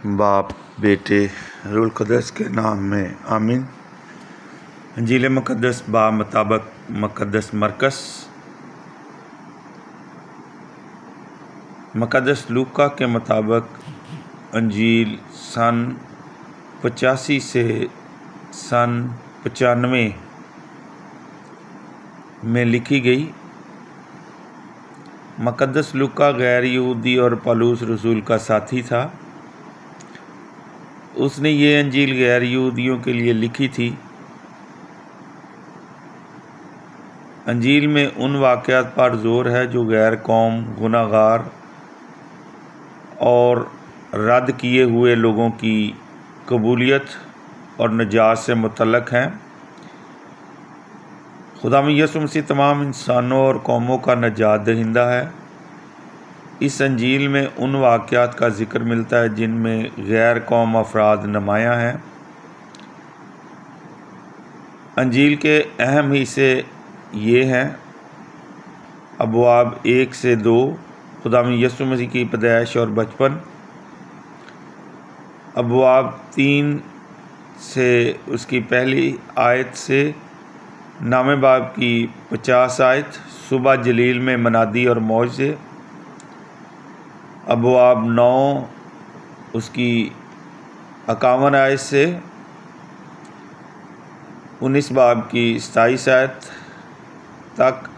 باپ بیٹے روح القدس کے نام میں آمین۔ انجیل مقدس با مطابق مقدس مرکز مقدس لوکا کے مطابق انجیل سن 85 سے سن 95 میں لکھی گئی۔ مقدس لوکا غیر یہودی اور پولس رسول کا ساتھی تھا۔ اس نے یہ انجیل غیر یہودیوں کے لیے لکھی تھی۔ انجیل میں ان واقعات پر زور ہے جو غیر قوم، گناہ گار اور رد کیے ہوئے لوگوں کی قبولیت اور نجات سے متعلق ہیں۔ خداوند یسوع مسیح تمام انسانوں اور قوموں کا نجات دہندہ ہے۔ اس انجیل میں ان واقعات کا ذکر ملتا ہے جن میں غیر قوم افراد نمایاں ہیں۔ انجیل کے اہم حصے یہ ہیں: ابواب 1 سے 2 خداوند یسوع مسیح کی پیدائش اور بچپن، ابواب 3 سے اس کی پہلی آیت سے نامے باب کی 50 آیت، صبح جلیل میں منادی اور معجزے، ابواب 9 اس کی 51 آیت سے 19 باب کی 27 آیت تک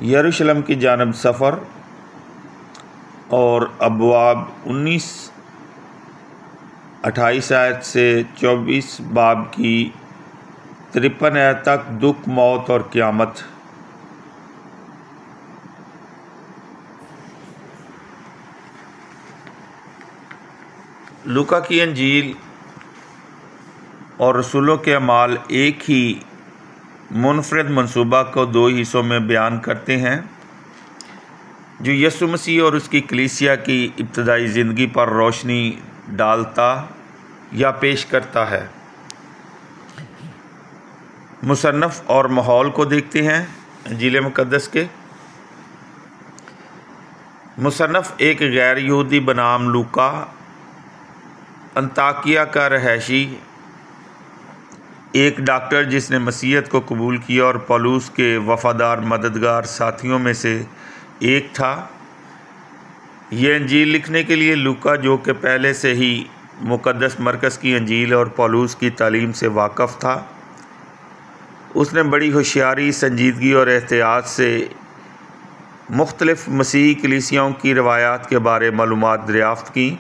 یروشلم کی جانب سفر، اور ابواب 19 28 آیت سے 24 باب کی 53 آیت تک دکھ، موت اور قیامت۔ لوکا کی انجیل اور رسولوں کے اعمال ایک ہی منفرد منصوبہ کو 2 حصوں میں بیان کرتے ہیں جو یسوع مسیح اور اس کی کلیسیا کی ابتدائی زندگی پر روشنی ڈالتا یا پیش کرتا ہے۔ مصنف اور ماحول کو دیکھتے ہیں۔ انجیل مقدس کے مصنف ایک غیر یہودی بنام لوکا، انطاکیہ کا رہائشی، ایک ڈاکٹر جس نے مسیحیت کو قبول کیا اور پولس کے وفادار مددگار ساتھیوں میں سے ایک تھا۔ یہ انجیل لکھنے کے لیے لوکا، جو کہ پہلے سے ہی مقدس مرکز کی انجیل اور پولس کی تعلیم سے واقف تھا، اس نے بڑی ہوشیاری، سنجیدگی اور احتیاط سے مختلف مسیحی کلیسیاؤں کی روایات کے بارے معلومات دریافت کی۔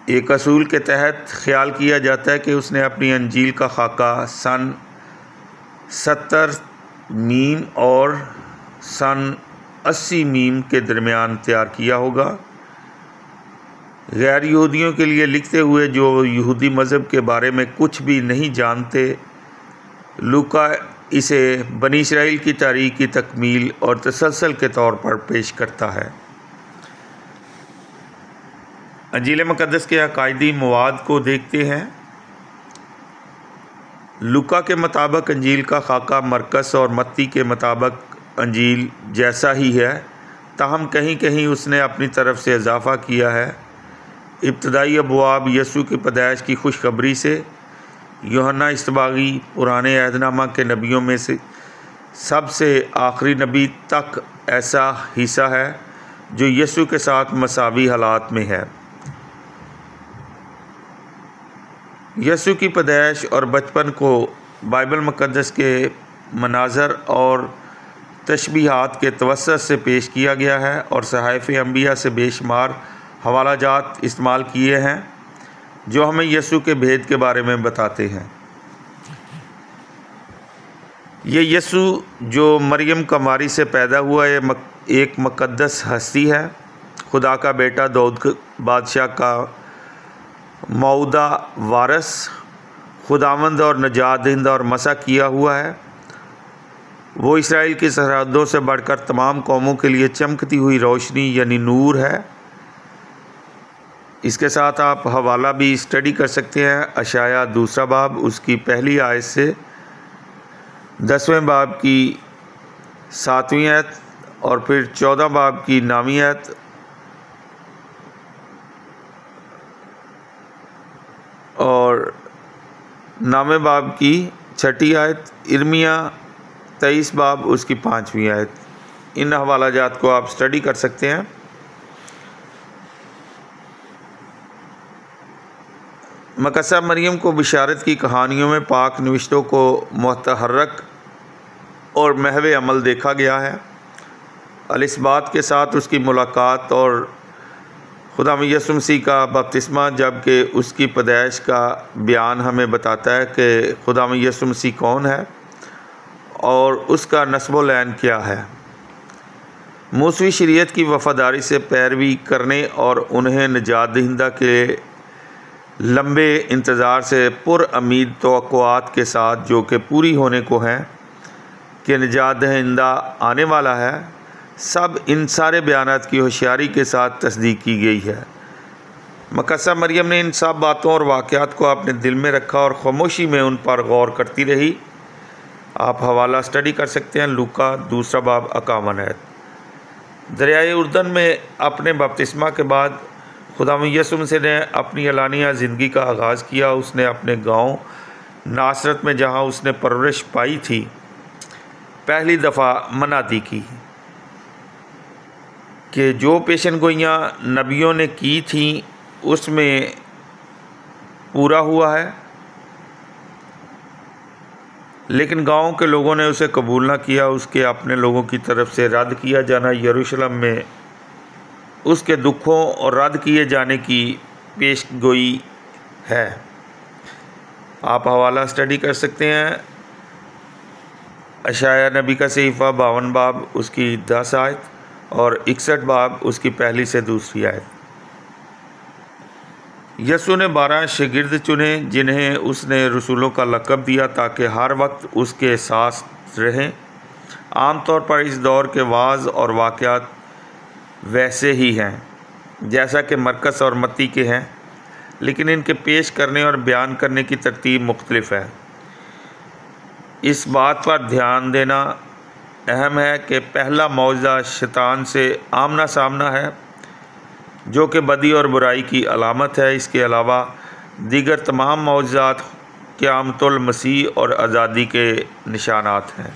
ایک اصول کے تحت خیال کیا جاتا ہے کہ اس نے اپنی انجیل کا خاکہ سن 70 میم اور سن 80 میم کے درمیان تیار کیا ہوگا۔ غیر یہودیوں کے لیے لکھتے ہوئے جو یہودی مذہب کے بارے میں کچھ بھی نہیں جانتے، لوکا اسے بنی اسرائیل کی تاریخ کی تکمیل اور تسلسل کے طور پر پیش کرتا ہے۔ انجیل مقدس کے عقائدی مواد کو دیکھتے ہیں۔ لوکا کے مطابق انجیل کا خاکہ مرکز اور متی کے مطابق انجیل جیسا ہی ہے، تاہم کہیں کہیں اس نے اپنی طرف سے اضافہ کیا ہے۔ ابتدائی ابواب یسوع کی پیدائش کی خوشخبری سے یوحنا اصطباغی پرانے عہد نامہ کے نبیوں میں سے سب سے آخری نبی تک ایسا حصہ ہے جو یسوع کے ساتھ مساوی حالات میں ہے۔ یسوع کی پیدائش اور بچپن کو بائبل مقدس کے مناظر اور تشبیہات کے توسط سے پیش کیا گیا ہے، اور صحائف انبیاء سے بے شمار حوالہ جات استعمال کیے ہیں جو ہمیں یسوع کے بھید کے بارے میں بتاتے ہیں۔ یہ یسوع جو مریم کماری سے پیدا ہوا ایک مقدس ہستی ہے، خدا کا بیٹا، داؤد بادشاہ کا موعودہ وارث، خداوند اور نجات دہندہ اور مسح کیا ہوا ہے۔ وہ اسرائیل کی سرحدوں سے بڑھ کر تمام قوموں کے لیے چمکتی ہوئی روشنی یعنی نور ہے۔ اس کے ساتھ آپ حوالہ بھی اسٹڈی کر سکتے ہیں۔ اشعیاء 2 باب اس کی پہلی آیت سے 10ویں باب کی 7ویں آیت اور پھر 14 باب کی 9ویں آیت اور نامہ باب کی 6 آیت، ارمیہ 23 باب اس کی 5ویں آیت۔ ان حوالہ جات کو آپ سٹڈی کر سکتے ہیں۔ مقصہ مریم کو بشارت کی کہانیوں میں پاک نوشتوں کو متحرک اور محو عمل دیکھا گیا ہے۔ الاثبات کے ساتھ اس کی ملاقات اور خدا یسوع مسیح کا بپتسمہ، جبکہ اس کی پیدائش کا بیان ہمیں بتاتا ہے کہ خدا یسوع مسیح کون ہے اور اس کا نسب و لعن کیا ہے۔ موسوی شریعت کی وفاداری سے پیروی کرنے اور انہیں نجات دہندہ کے لمبے انتظار سے پر امید توقعات کے ساتھ، جو کہ پوری ہونے کو ہیں، کہ نجات دہندہ آنے والا ہے، ان سارے بیانات کی ہوشیاری کے ساتھ تصدیق کی گئی ہے۔ مقصہ مریم نے ان سب باتوں اور واقعات کو اپنے دل میں رکھا اور خاموشی میں ان پر غور کرتی رہی۔ آپ حوالہ سٹڈی کر سکتے ہیں، لوکا 2 باب 51 آیت۔ دریائے اردن میں اپنے بپتسمہ کے بعد خدا یسوع مسیح نے اپنی اعلانیہ زندگی کا آغاز کیا۔ اس نے اپنے گاؤں ناصرت میں، جہاں اس نے پرورش پائی تھی، پہلی دفعہ منادی کی کہ جو پیشن گوئیاں نبیوں نے کی تھیں اس میں پورا ہوا ہے، لیکن گاؤں کے لوگوں نے اسے قبول نہ کیا۔ اس کے اپنے لوگوں کی طرف سے رد کیا جانا یروشلم میں اس کے دکھوں اور رد کیے جانے کی پیش گوئی ہے۔ آپ حوالہ سٹڈی کر سکتے ہیں، اشعیاء نبی کا صحیفہ 52 باب اس کی 10 آیت اور 61 باب اس کی 1 سے 2 آیت۔ یسوع نے 12 شاگرد چنے جنہیں اس نے رسولوں کا لقب دیا تاکہ ہر وقت اس کے ساتھ رہیں۔ عام طور پر اس دور کے وعظ اور واقعات ویسے ہی ہیں جیسا کہ مرکز اور متی کے ہیں، لیکن ان کے پیش کرنے اور بیان کرنے کی ترتیب مختلف ہے۔ اس بات پر دھیان دینا اہم ہے کہ پہلا معجزہ شیطان سے آمنا سامنا ہے، جو کہ بدی اور برائی کی علامت ہے۔ اس کے علاوہ دیگر تمام معجزات قیامت المسیح اور آزادی کے نشانات ہیں۔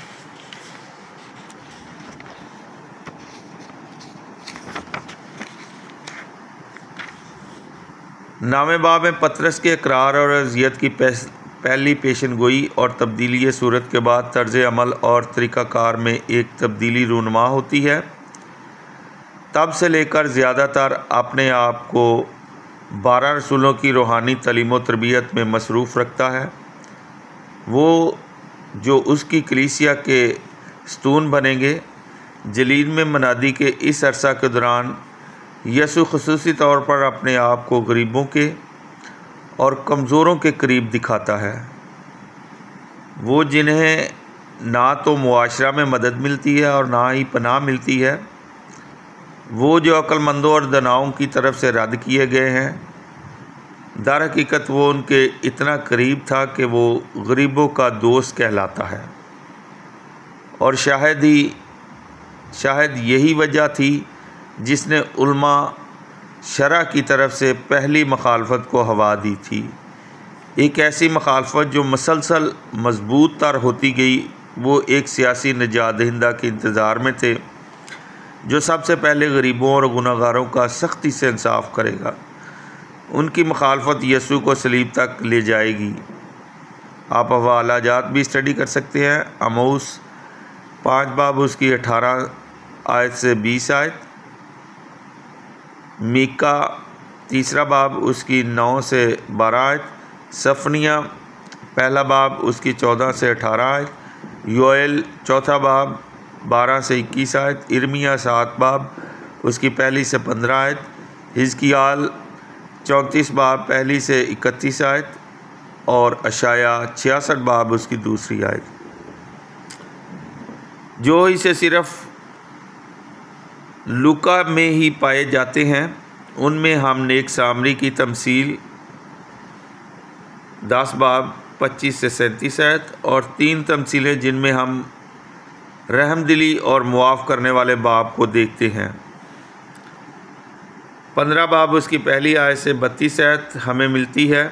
نامہ باب میں پطرس کے اقرار اور اذیت کی پہلی پیشن گوئی اور تبدیلی صورت کے بعد طرز عمل اور طریقہ کار میں ایک تبدیلی رونما ہوتی ہے۔ تب سے لے کر زیادہ تر اپنے آپ کو 12 رسولوں کی روحانی تعلیم و تربیت میں مصروف رکھتا ہے۔ وہ جو اس کی کلیسیا کے ستون بنیں گے۔ جلیل میں منادی کے اس عرصہ کے دوران یسوع خصوصی طور پر اپنے آپ کو غریبوں کے اور کمزوروں کے قریب دکھاتا ہے، وہ جنہیں نہ تو معاشرہ میں مدد ملتی ہے اور نہ ہی پناہ ملتی ہے، وہ جو عقل مندوں اور داناؤں کی طرف سے رد کیے گئے ہیں۔ در حقیقت وہ ان کے اتنا قریب تھا کہ وہ غریبوں کا دوست کہلاتا ہے، اور شاید یہی وجہ تھی جس نے علماء شرع کی طرف سے پہلی مخالفت کو ہوا دی تھی، ایک ایسی مخالفت جو مسلسل مضبوط تر ہوتی گئی۔ وہ ایک سیاسی نجات دہندہ کے انتظار میں تھے جو سب سے پہلے غریبوں اور گنہگاروں کا سختی سے انصاف کرے گا۔ ان کی مخالفت یسوع کو صلیب تک لے جائے گی۔ آپ حوالہ جات بھی سٹڈی کر سکتے ہیں، عموس 5 باب اس کی 18 آیت سے 20 آیت، میکا 3 باب اس کی 9 سے 12 آیت، صفنیہ 1 باب اس کی 14 سے 18 آیت، یوئیل 4 باب 12 سے 21 آیت، ارمیہ 7 باب اس کی 1 سے 15 آیت، حزقیال 34 باب 1 سے 31 آیت اور اشعیاء 66 باب اس کی 2 آیت۔ جو اسے صرف لوکا میں ہی پائے جاتے ہیں، ان میں ہم نیک سامری کی تمثیل 10 باب 25 سے 37 آیت اور 3 تمثیلیں جن میں ہم رحم دلی اور معاف کرنے والے باپ کو دیکھتے ہیں۔ 15 باب اس کی 1 آیت سے 32 آیت ہمیں ملتی ہے،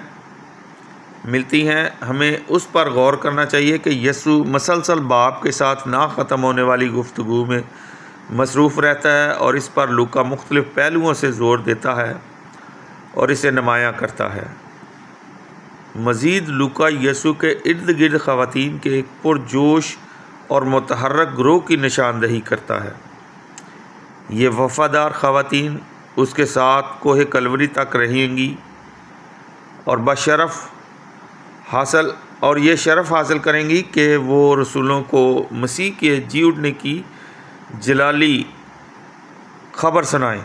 ملتی ہیں، ہمیں اس پر غور کرنا چاہیے کہ یسوع مسلسل باپ کے ساتھ نہ ختم ہونے والی گفتگو میں مصروف رہتا ہے، اور اس پر لوکا مختلف پہلوؤں سے زور دیتا ہے اور اسے نمایاں کرتا ہے۔ مزید لوکا یسوع کے ارد گرد خواتین کے ایک پرجوش اور متحرک گروہ کی نشاندہی کرتا ہے۔ یہ وفادار خواتین اس کے ساتھ کوہ کلوری تک رہیں گی اور یہ شرف حاصل کریں گی کہ وہ رسولوں کو مسیح کے جی اٹھنے کی جلالی خبر سنائیں۔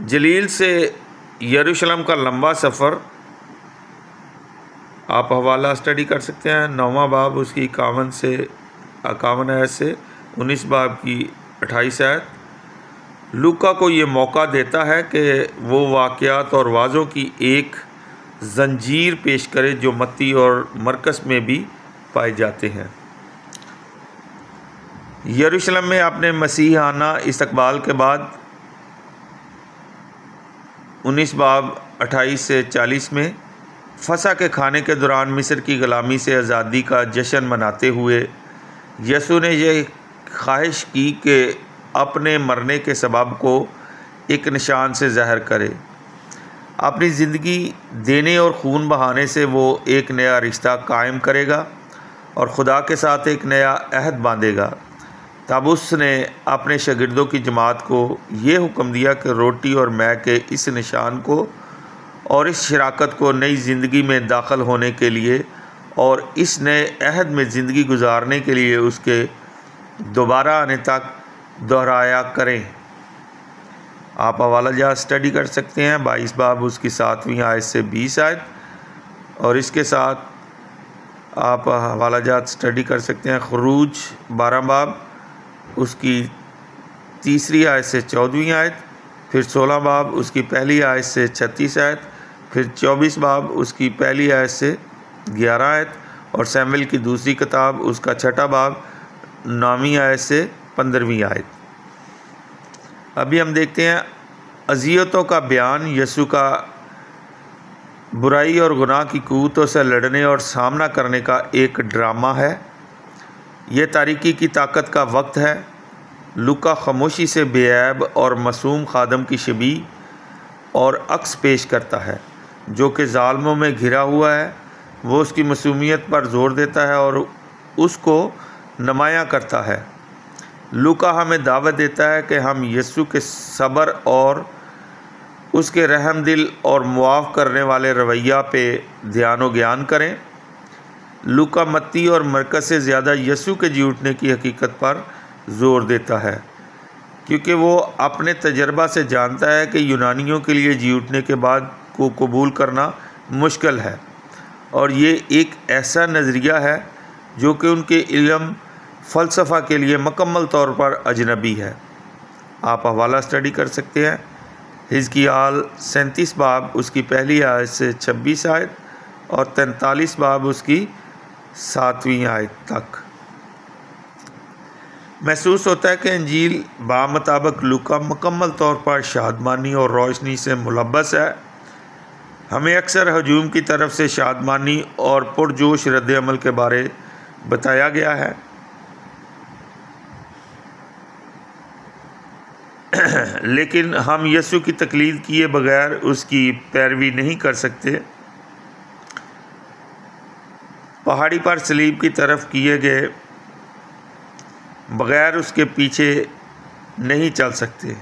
جلیل سے یروشلم کا لمبا سفر آپ حوالہ اسٹڈی کر سکتے ہیں، 9واں باب اس کی 51 آیت سے 19 باب کی 28 آیت۔ لوکا کو یہ موقع دیتا ہے کہ وہ واقعات اور واضحوں کی ایک زنجیر پیش کرے جو متی اور مرکز میں بھی پائے جاتے ہیں۔ یروشلم میں اپنے مسیحانہ استقبال کے بعد 19 باب 28 سے 40 میں فسح کے کھانے کے دوران مصر کی غلامی سے آزادی کا جشن مناتے ہوئے یسوع نے یہ خواہش کی کہ اپنے مرنے کے سبب کو ایک نشان سے ظاہر کرے۔ اپنی زندگی دینے اور خون بہانے سے وہ ایک نیا رشتہ قائم کرے گا اور خدا کے ساتھ ایک نیا عہد باندھے گا۔ تب اس نے اپنے شاگردوں کی جماعت کو یہ حکم دیا کہ روٹی اور مے کے اس نشان کو اور اس شراکت کو نئی زندگی میں داخل ہونے کے لیے اور اس نئے عہد میں زندگی گزارنے کے لیے اس کے دوبارہ آنے تک دہرایا کریں۔ آپ حوالہ جات اسٹڈی کر سکتے ہیں، 22 باب اس کی 7ویں آیت سے 20 آیت، اور اس کے ساتھ آپ حوالہ جات اسٹڈی کر سکتے ہیں خروج 12 باب اس کی 3 آیت سے 14ویں آیت، پھر 16 باب اس کی 1 آیت سے 36 آیت، پھر 24 باب اس کی 1 آیت سے 11 آیت، اور سیموئیل کی دوسری کتاب اس کا 6 باب 9ویں آیت سے 15ویں آیت۔ ابھی ہم دیکھتے ہیں اذیتوں کا بیان یسوع کا برائی اور گناہ کی قوتوں سے لڑنے اور سامنا کرنے کا ایک ڈرامہ ہے۔ یہ تاریکی کی طاقت کا وقت ہے۔ لوکا خاموشی سے بے عیب اور معصوم خادم کی شبیہ اور عکس پیش کرتا ہے جو کہ ظالموں میں گھرا ہوا ہے۔ وہ اس کی معصومیت پر زور دیتا ہے اور اس کو نمایاں کرتا ہے۔ لوکا ہمیں دعوت دیتا ہے کہ ہم یسوع کے صبر اور اس کے رحم دل اور معاف کرنے والے رویہ پہ دھیان و گیان کریں۔ لوکا متی اور مرکز سے زیادہ یسوع کے جی اٹھنے کی حقیقت پر زور دیتا ہے، کیونکہ وہ اپنے تجربہ سے جانتا ہے کہ یونانیوں کے لیے جی اٹھنے کے بعد کو قبول کرنا مشکل ہے، اور یہ ایک ایسا نظریہ ہے جو کہ ان کے علم فلسفہ کے لیے مکمل طور پر اجنبی ہے۔ آپ حوالہ اسٹڈی کر سکتے ہیں، حزقیال 37 باب اس کی 1 آیت سے 26 آیت اور 43 باب اس کی 7ویں آیت تک۔ محسوس ہوتا ہے کہ انجیل بامطابق لوکا مکمل طور پر شادمانی اور روشنی سے ملبس ہے۔ ہمیں اکثر ہجوم کی طرف سے شادمانی اور پرجوش رد عمل کے بارے بتایا گیا ہے، لیکن ہم یسوع کی تقلید کیے بغیر اس کی پیروی نہیں کر سکتے۔ پہاڑی پر صلیب کی طرف کیے گئے بغیر اس کے پیچھے نہیں چل سکتے۔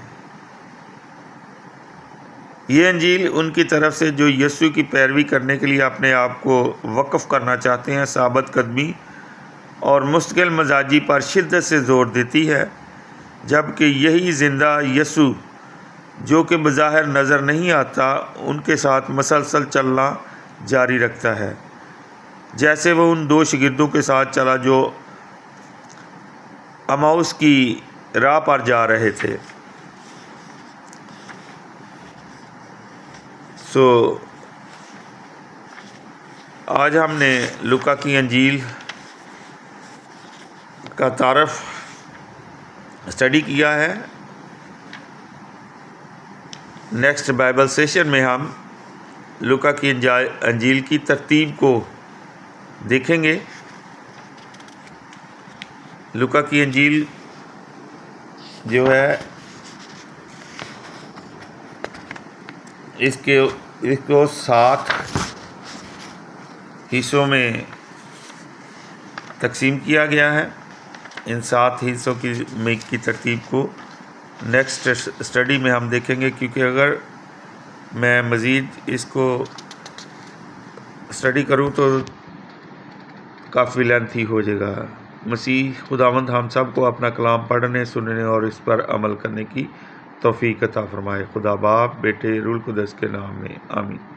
یہ انجیل ان کی طرف سے جو یسوع کی پیروی کرنے کے لیے اپنے آپ کو وقف کرنا چاہتے ہیں ثابت قدمی اور مستقل مزاجی پر شدت سے زور دیتی ہے، جبکہ یہی زندہ یسوع جو کہ بظاہر نظر نہیں آتا ان کے ساتھ مسلسل چلنا جاری رکھتا ہے، جیسے وہ ان 2 شاگردوں کے ساتھ چلا جو اماؤس کی راہ پر جا رہے تھے۔ آج ہم نے لوکا کی انجیل کا تعارف اسٹڈی کیا ہے۔ نیکسٹ بائبل سیشن میں ہم لوکا کی انجیل کی ترتیب کو دیکھیں گے۔ لوکا کی انجیل جو ہے اس کو 7 حصوں میں تقسیم کیا گیا ہے۔ ان 7 حصوں کی ترتیب کو نیکسٹ اسٹڈی میں ہم دیکھیں گے، کیونکہ اگر میں مزید اس کو اسٹڈی کروں تو کافی لینتھی ہو جائے گا۔ مسیح خداوند ہم سب کو اپنا کلام پڑھنے، سننے اور اس پر عمل کرنے کی توفیق عطا فرمائے۔ خدا باپ، بیٹے، روح القدس کے نام میں آمین۔